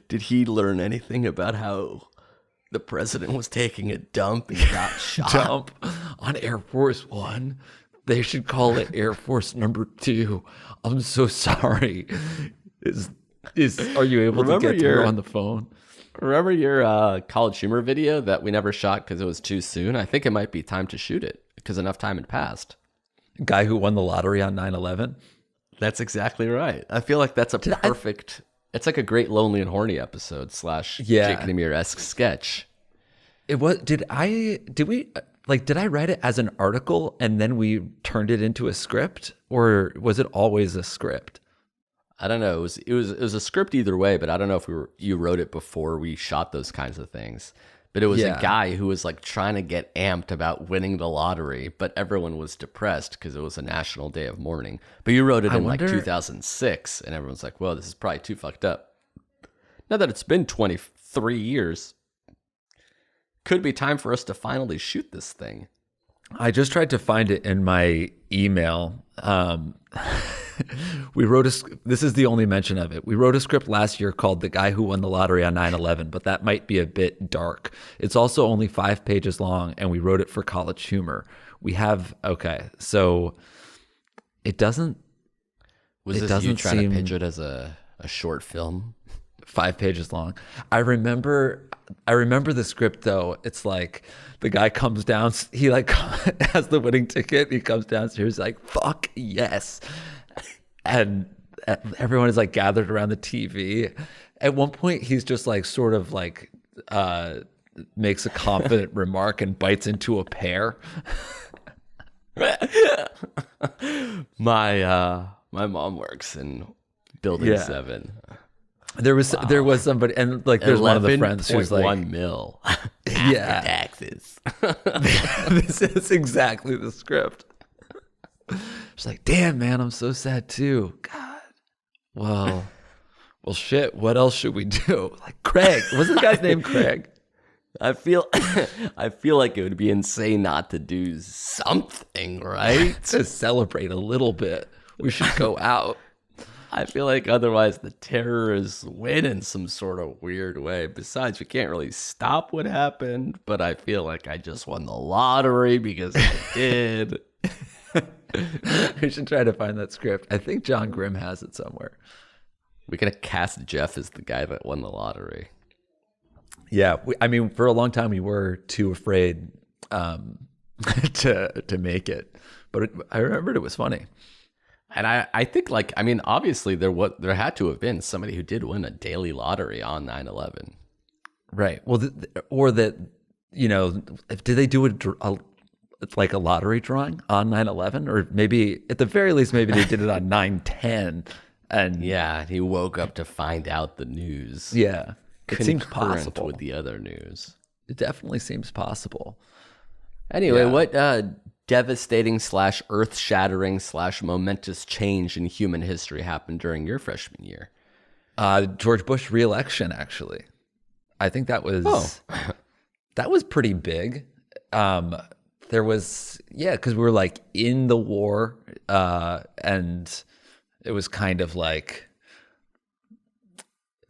Did he learn anything about how the president was taking a dump and got shot? Dump on Air Force One? They should call it Air Force number 2. I'm so sorry. Are you able to get through on the phone? Remember your College Humor video that we never shot because it was too soon? I think it might be time to shoot it because enough time had passed. Guy who won the lottery on 9/11? That's exactly right. I feel like that's it's like a great Lonely and Horny episode / Jake and Amir-esque sketch. It was. Did I write it as an article and then we turned it into a script, or was it always a script? I don't know. It was a script either way, but I don't know if you wrote it before we shot those kinds of things. But it was a guy who was like trying to get amped about winning the lottery, but everyone was depressed because it was a national day of mourning. But you wrote it in like 2006, and everyone's like, "Well, this is probably too fucked up." Now that it's been 23 years, could be time for us to finally shoot this thing. I just tried to find it in my email. we wrote this is the only mention of it. We wrote a script last year called The Guy Who Won the Lottery on 9/11, but that might be a bit dark. It's also only 5 pages long, and we wrote it for College Humor. So it doesn't. Was it this doesn't you trying seem to pitch it as a short film? 5 pages long. I remember the script though. It's like the guy comes down, he like has the winning ticket. He comes downstairs like, fuck yes. And everyone is like gathered around the TV. At one point, he's just like sort of like makes a confident remark and bites into a pear. My mom works in Building 7. There was somebody, and like there's one of the friends who's like $11.1 million yeah, taxes. This is exactly the script. She's like, damn man, I'm so sad too. God. Well shit, what else should we do? Like Craig. Wasn't the guy's name Craig? I feel like it would be insane not to do something, right? To celebrate a little bit. We should go out. I feel like otherwise the terrorists win in some sort of weird way. Besides, you can't really stop what happened, but I feel like I just won the lottery because I did. We should try to find that script. I think John Grimm has it somewhere. We could have cast Jeff as the guy that won the lottery. Yeah, for a long time we were too afraid to make it, but I remembered it was funny. And I think obviously there had to have been somebody who did win a daily lottery on 9/11. Right. Well, did they do like a lottery drawing on 9/11, or maybe at the very least maybe they did it on 9/10, and yeah, he woke up to find out the news. Yeah, it seems possible with the other news. It definitely seems possible. Anyway, what devastating / earth-shattering / momentous change in human history happened during your freshman year? George Bush re-election, actually. I think that was that was pretty big. There was because we were like in the war, and it was kind of like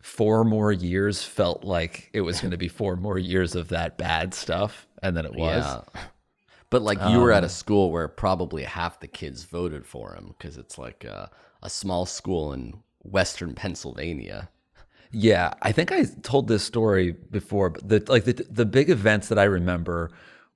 4 more years felt like it was going to be 4 more years of that bad stuff, and then it was. Yeah. But like you were at a school where probably half the kids voted for him because it's like a small school in Western Pennsylvania. Yeah, I think I told this story before, but the big events that I remember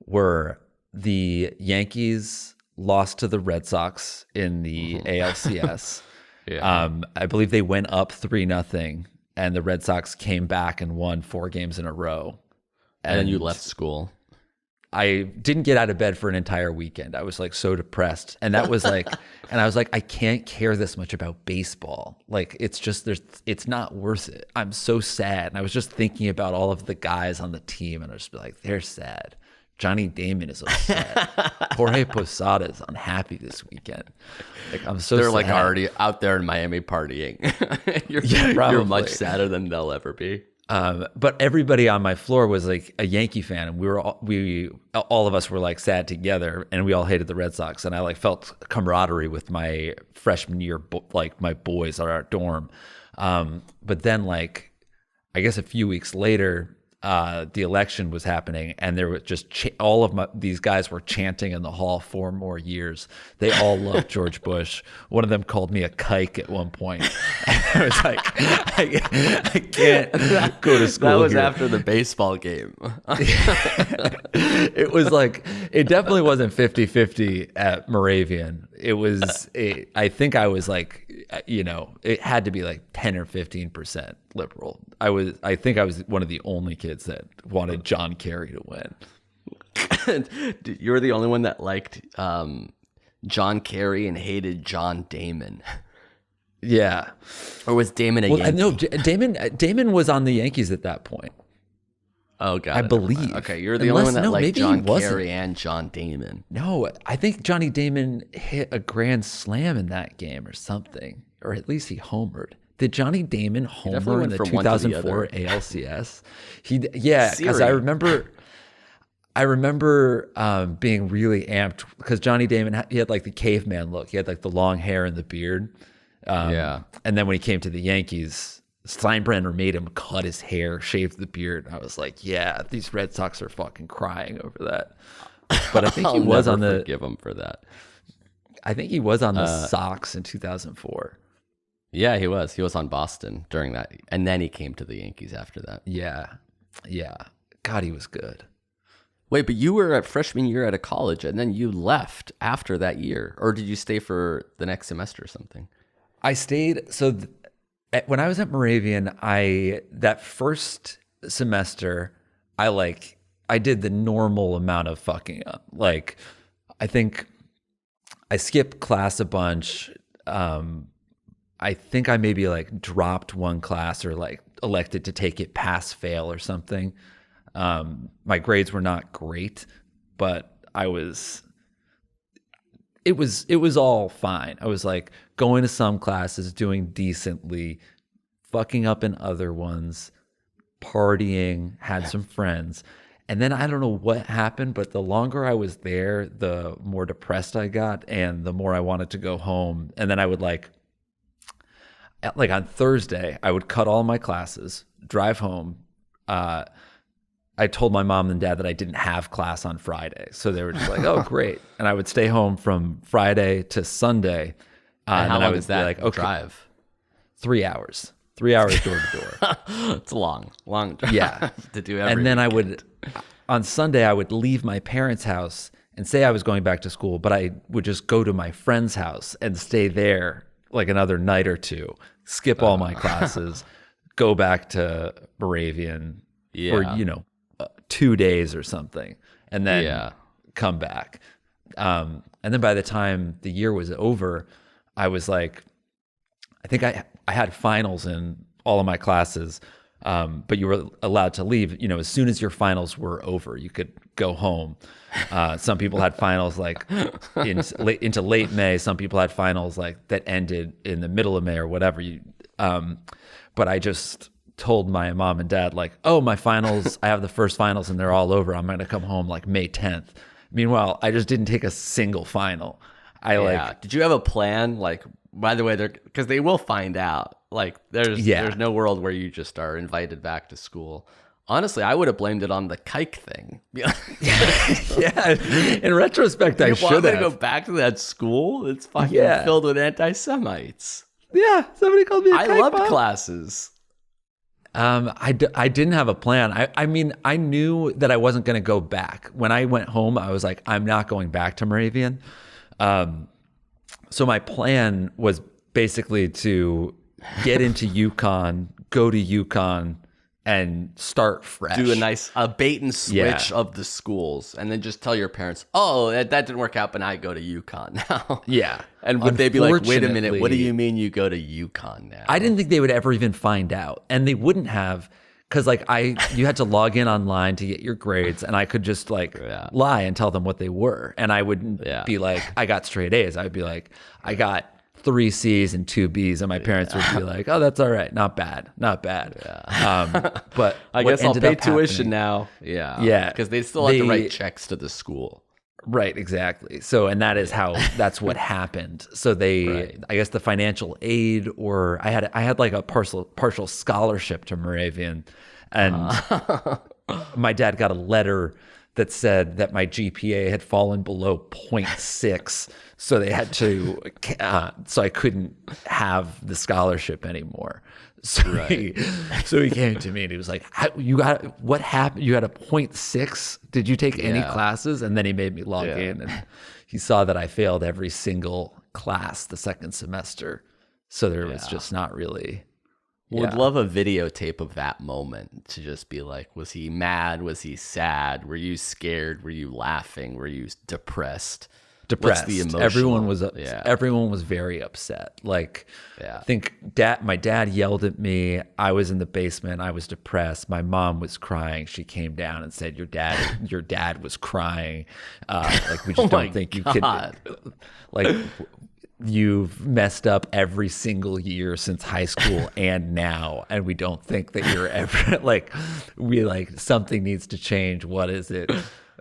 were the Yankees lost to the Red Sox in the ALCS. Yeah. I believe they went up 3-0, and the Red Sox came back and won 4 games in a row. And then you left school. I didn't get out of bed for an entire weekend. I was like so depressed. And that was like, and I was like, I can't care this much about baseball. Like, it's just, it's not worth it. I'm so sad. And I was just thinking about all of the guys on the team, and I was just like, they're sad. Johnny Damon is upset. Jorge Posada is unhappy this weekend. Like, I'm so They're sad. like already out there in Miami partying. You're much sadder than they'll ever be. But everybody on my floor was like a Yankee fan, and we all of us were like sad together, and we all hated the Red Sox. And I like felt camaraderie with my freshman year, like my boys at our dorm. But then like, I guess a few weeks later, the election was happening, and there was just all of these guys were chanting in the hall 4 more years. They all loved George Bush. One of them called me a kike at one point. And I was like, I can't go to school. That was here. after the baseball game. It was like, it definitely wasn't 50-50 at Moravian. It was, I think I was like, it had to be like 10 or 15% liberal. I think I was one of the only kids that wanted John Kerry to win. You were the only one that liked John Kerry and hated John Damon. Yeah. Or was Damon a Yankee? No, Damon was on the Yankees at that point. Oh, God. I believe. Okay, you're the only one that liked John Kerry and John Damon. No, I think Johnny Damon hit a grand slam in that game or something, or at least he homered. Did Johnny Damon homer in the 2004 ALCS? Because I remember I remember being really amped because Johnny Damon, he had like the caveman look. He had like the long hair and the beard. And then when he came to the Yankees, Steinbrenner made him cut his hair, shave the beard. I was like, yeah, these Red Sox are fucking crying over that. But I think he was on the forgive him for that. I think he was on the Sox in 2004. Yeah, he was. He was on Boston during that, and then he came to the Yankees after that. Yeah. God, he was good. Wait, but you were at freshman year at a college, and then you left after that year, or did you stay for the next semester or something? I stayed. So when I was at Moravian, that first semester, I did the normal amount of fucking up. Like, I think I skipped class a bunch. I think I maybe like dropped one class or like elected to take it pass fail or something. My grades were not great, but it was all fine. I was like going to some classes, doing decently, fucking up in other ones, partying, had some friends. And then I don't know what happened, but the longer I was there, the more depressed I got and the more I wanted to go home. And then I would like on Thursday, I would cut all my classes, drive home. I told my mom and dad that I didn't have class on Friday. So they were just like, oh, great. And I would stay home from Friday to Sunday. And how then long I would is that be like, okay, drive? 3 hours. 3 hours door to door. It's a long drive. Yeah. To do every And then weekend. on Sunday, I would leave my parents' house and say I was going back to school, but I would just go to my friend's house and stay there like another night or two, skip all my classes, go back to Moravian for, 2 days or something, and then come back. And then by the time the year was over, I was like, I think I had finals in all of my classes, but you were allowed to leave, as soon as your finals were over, you could go home. Some people had finals like into late May. Some people had finals like that ended in the middle of May or whatever. But I just told my mom and dad like, oh, my finals, I have the first finals and they're all over. I'm going to come home like May 10th. Meanwhile, I just didn't take a single final. Did you have a plan? Like, by the way, because they will find out. Like, there's no world where you just are invited back to school. Honestly, I would have blamed it on the kike thing. Yeah, in retrospect, I should have. Go back to that school. It's fucking filled with anti-Semites. Yeah, somebody called me a I kike loved bomb. classes. I didn't have a plan. I mean, I knew that I wasn't going to go back. When I went home, I was like, I'm not going back to Moravian. So my plan was basically to get into UConn, go to UConn, and start fresh. Do a bait and switch of the schools, and then just tell your parents, oh, that didn't work out, but I go to UConn now. Yeah. And would they be like, wait a minute, what do you mean you go to UConn now? I didn't think they would ever even find out. And they wouldn't have, because like you had to log in online to get your grades, and I could just lie and tell them what they were. And I wouldn't be like, I got straight A's. I would be like, I got 3 C's and 2 B's, and my parents would be like, oh, that's all right. Not bad. But I guess I'll pay tuition now. Yeah. Because they still have to write checks to the school. Right, exactly. So, and that's what happened. So I guess the financial aid, or I had like a partial scholarship to Moravian, and my dad got a letter that said that my GPA had fallen below 0.6. So they had to, so I couldn't have the scholarship anymore. So, he came to me and he was like, what happened? You had a 0.6? Did you take any classes? And then he made me log in, and he saw that I failed every single class the second semester. So there was just not really. Would love a videotape of that moment to just be like, was he mad? Was he sad? Were you scared? Were you laughing? Were you depressed? Depressed. What's the emotional? Everyone was very upset. Like, I think my dad yelled at me. I was in the basement. I was depressed. My mom was crying. She came down and said, your dad was crying. Like, we just don't think you could. Like, you've messed up every single year since high school and now, and we don't think that you're ever something needs to change. What is it?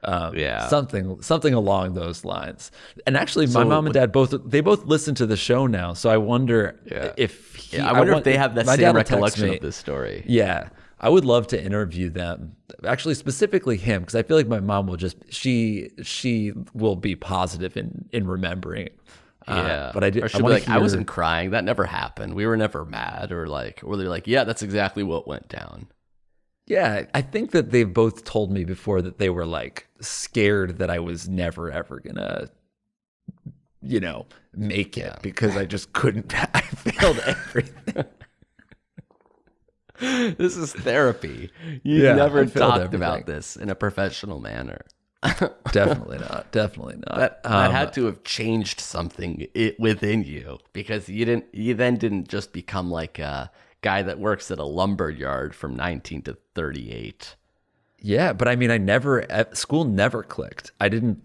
Something along those lines. And actually, my mom and dad both listen to the show now, so I wonder if I wonder if they have that same recollection of this story. Yeah, I would love to interview them. Actually, specifically him, because I feel like my mom will she will be positive in remembering it. But I like, I wasn't crying. That never happened. We were never mad, or they're like, yeah, that's exactly what went down. Yeah, I think that they've both told me before that they were like scared that I was never ever gonna, make it because I just couldn't. I failed everything. This is therapy. You never talked about this in a professional manner. Definitely not. That had to have changed something within you, because you then didn't just become like a guy that works at a lumber yard from 19 to 38. Yeah, but I mean, school never clicked. I didn't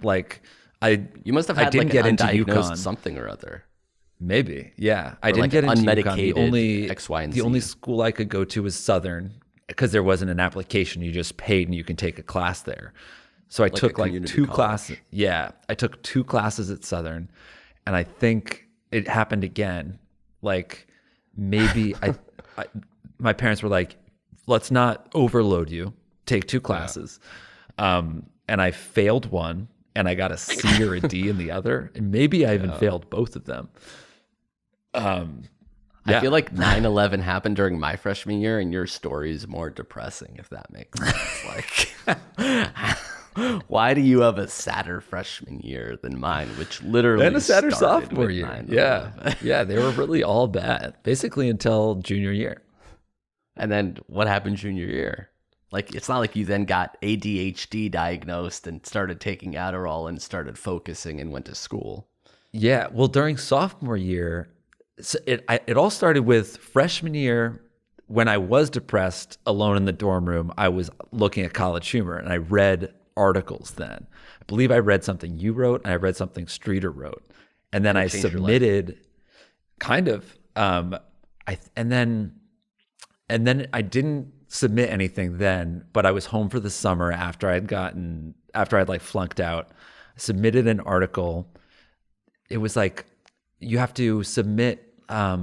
you must have had like an undiagnosed something or other. Maybe, yeah. I didn't get into unmedicated UConn. The X, Y, and Z. The only school I could go to was Southern, because there wasn't an application. You just paid and you can take a class there. So I took like 2 classes. Yeah, I took 2 classes at Southern, and I think it happened again. Like maybe my parents were like, "Let's not overload you. Take 2 classes." And I failed one, and I got a C or a D in the other, and maybe I even failed both of them. I feel like 9/11 happened during my freshman year, and your story is more depressing, if that makes sense. Like, why do you have a sadder freshman year than mine, which literally and a sadder started sophomore with year? 9/11? Yeah, they were really all bad, basically until junior year. And then what happened junior year? Like, it's not like you then got ADHD diagnosed and started taking Adderall and started focusing and went to school. Yeah, well, during sophomore year, it all started with freshman year. When I was depressed, alone in the dorm room, I was looking at College Humor, and I read articles then. I believe I read something you wrote, and I read something Streeter wrote. And then I submitted, kind of, and then I didn't submit anything then, but I was home for the summer after I'd like flunked out. I submitted an article. It was like, you have to submit a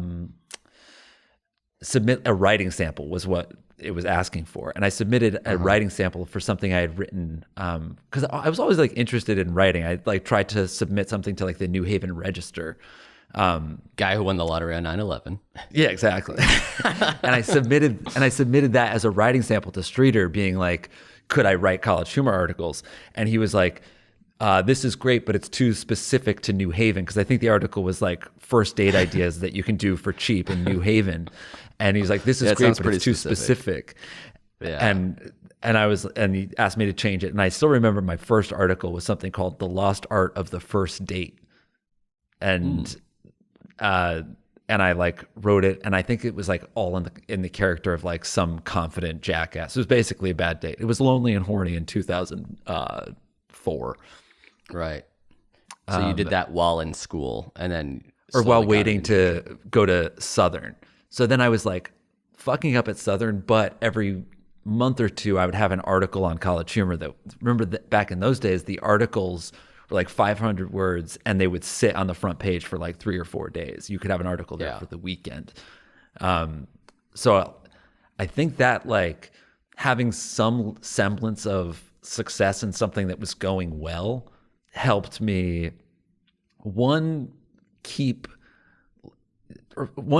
writing sample was what it was asking for. And I submitted a writing sample for something I had written, because I was always like interested in writing. I like tried to submit something to like the New Haven Register. Guy who won the lottery on 9/11. Yeah, exactly. and I submitted that as a writing sample to Streeter, being like, could I write College Humor articles? And he was like, this is great, but it's too specific to New Haven, because I think the article was like first date ideas that you can do for cheap in New Haven. And he's like, this is great, but it's too specific. Yeah. And he asked me to change it. And I still remember my first article was something called The Lost Art of the First Date. And I like wrote it, and I think it was like all in the character of like some confident jackass. It was basically a bad date. It was Lonely and Horny in 2004. Right. So you did that while in school, and then while waiting to go to Southern. So then I was like fucking up at Southern, but every month or two I would have an article on College Humor. Remember that back in those days, the articles were like 500 words, and they would sit on the front page for like 3 or 4 days. You could have an article there for the weekend. So I think that like having some semblance of success in something that was going well helped me, one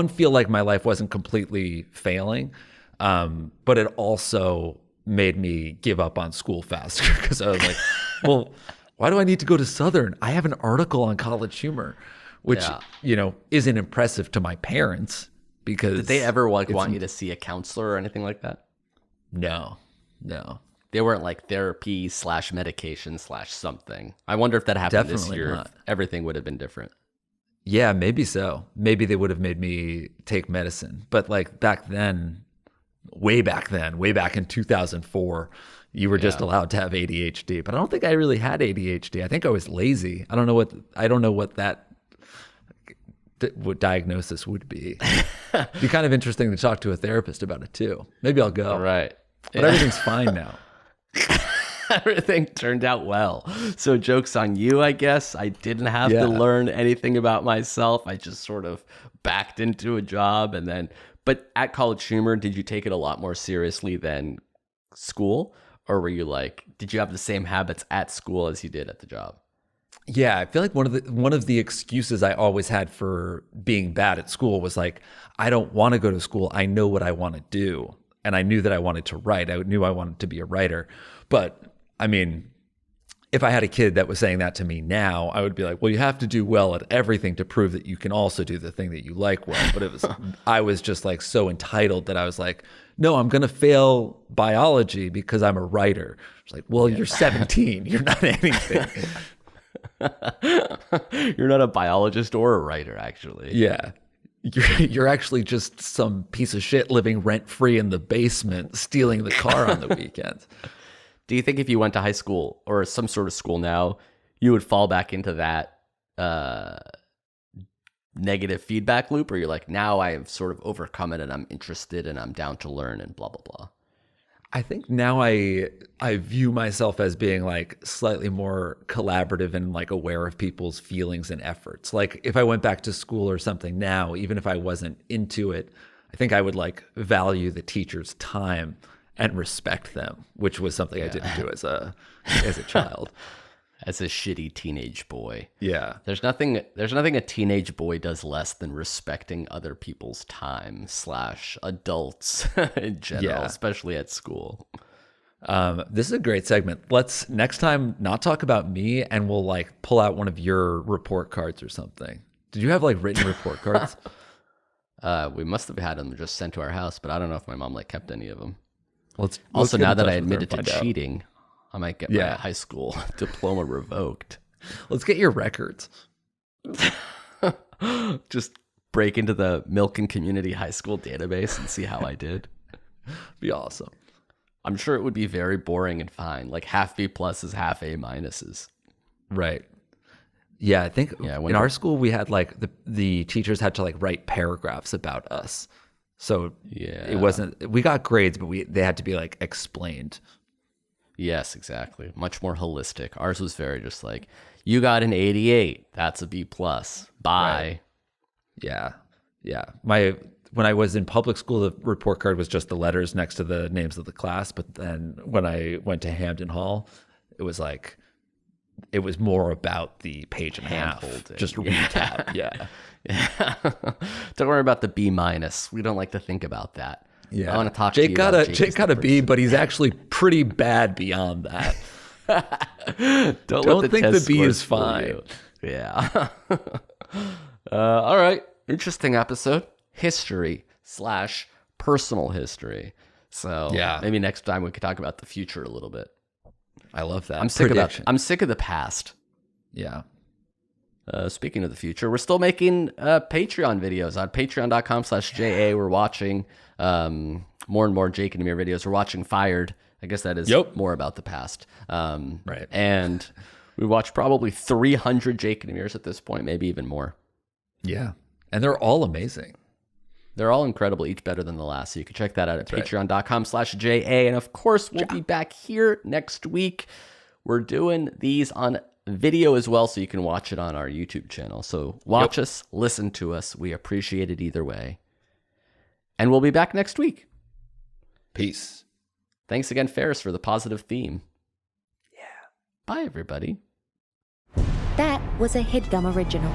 feel like my life wasn't completely failing, but it also made me give up on school faster, because I was like, well, why do I need to go to Southern? I have an article on College Humor, which isn't impressive to my parents, because did they ever want you to see a counselor or anything like that? No. They weren't like therapy / medication / something. I wonder if that happened this year. Not. Everything would have been different. Yeah, maybe so. Maybe they would have made me take medicine. But like back then, way back in 2004, you were just allowed to have ADHD. But I don't think I really had ADHD. I think I was lazy. I don't know what that what diagnosis would be. It'd be kind of interesting to talk to a therapist about it too. Maybe I'll go. All right. But everything's fine now. everything turned out well. So joke's on you, I guess. I didn't have to learn anything about myself. I just sort of backed into a job. And then, but at College Humor, did you take it a lot more seriously than school? Or were you like, did you have the same habits at school as you did at the job? Yeah, I feel like one of the excuses I always had for being bad at school was like, I don't want to go to school. I know what I want to do. And I knew that I wanted to write. I knew I wanted to be a writer. But I mean, if I had a kid that was saying that to me now, I would be like, well, you have to do well at everything to prove that you can also do the thing that you like well. But I was just like so entitled that I was like, no, I'm going to fail biology because I'm a writer. It's like, well, you're 17. You're not anything. You're not a biologist or a writer, actually. Yeah. You're actually just some piece of shit living rent-free in the basement, stealing the car on the weekends. Do you think if you went to high school or some sort of school now, you would fall back into that negative feedback loop? Or you're like, now I have sort of overcome it and I'm interested and I'm down to learn and blah, blah, blah? I think now I view myself as being like slightly more collaborative and like aware of people's feelings and efforts. Like if I went back to school or something now, even if I wasn't into it, I think I would like value the teacher's time and respect them, which was something I didn't do as a child. As a shitty teenage boy. Yeah. There's nothing a teenage boy does less than respecting other people's time / adults in general, especially at school. This is a great segment. Let's next time not talk about me and we'll like pull out one of your report cards or something. Did you have like written report cards? We must have had them just sent to our house, but I don't know if my mom like kept any of them. Let's also, now that I with her admitted and to find out. cheating, I might get my high school diploma revoked. Let's get your records. Just break into the Milken Community High School database and see how I did. Be awesome. I'm sure it would be very boring and fine. Like half B pluses, half A minuses. Right. Yeah, I think in our school we had like the teachers had to like write paragraphs about us. So it wasn't, we got grades, but they had to be like explained. Yes, exactly. Much more holistic. Ours was very just like, you got an 88. That's a B plus. Bye. Right. Yeah. When I was in public school, the report card was just the letters next to the names of the class. But then when I went to Hampden Hall, it was more about the page and a half. Just recap. Yeah. Don't worry about the B minus. We don't like to think about that. Yeah. I want to talk Jake to you. Jake got a B, but he's actually pretty bad beyond that. Don't think the B is fine. Yeah. All right. Interesting episode. History / personal history. So maybe next time we could talk about the future a little bit. I love that. I'm sick of the past. Yeah. Speaking of the future, we're still making Patreon videos on patreon.com/JA. We're watching more and more Jake and Amir videos. We're watching Fired. I guess that is more about the past. Right. And we watched probably 300 Jake and Amirs at this point, maybe even more. Yeah. And they're all amazing. They're all incredible, each better than the last. So you can check that out at patreon.com/JA. And of course, we'll be back here next week. We're doing these on video as well, so you can watch it on our YouTube channel. So watch us, listen to us. We appreciate it either way. And we'll be back next week. Peace. Thanks again, Ferris, for the positive theme. Yeah. Bye, everybody. That was a Headgum original.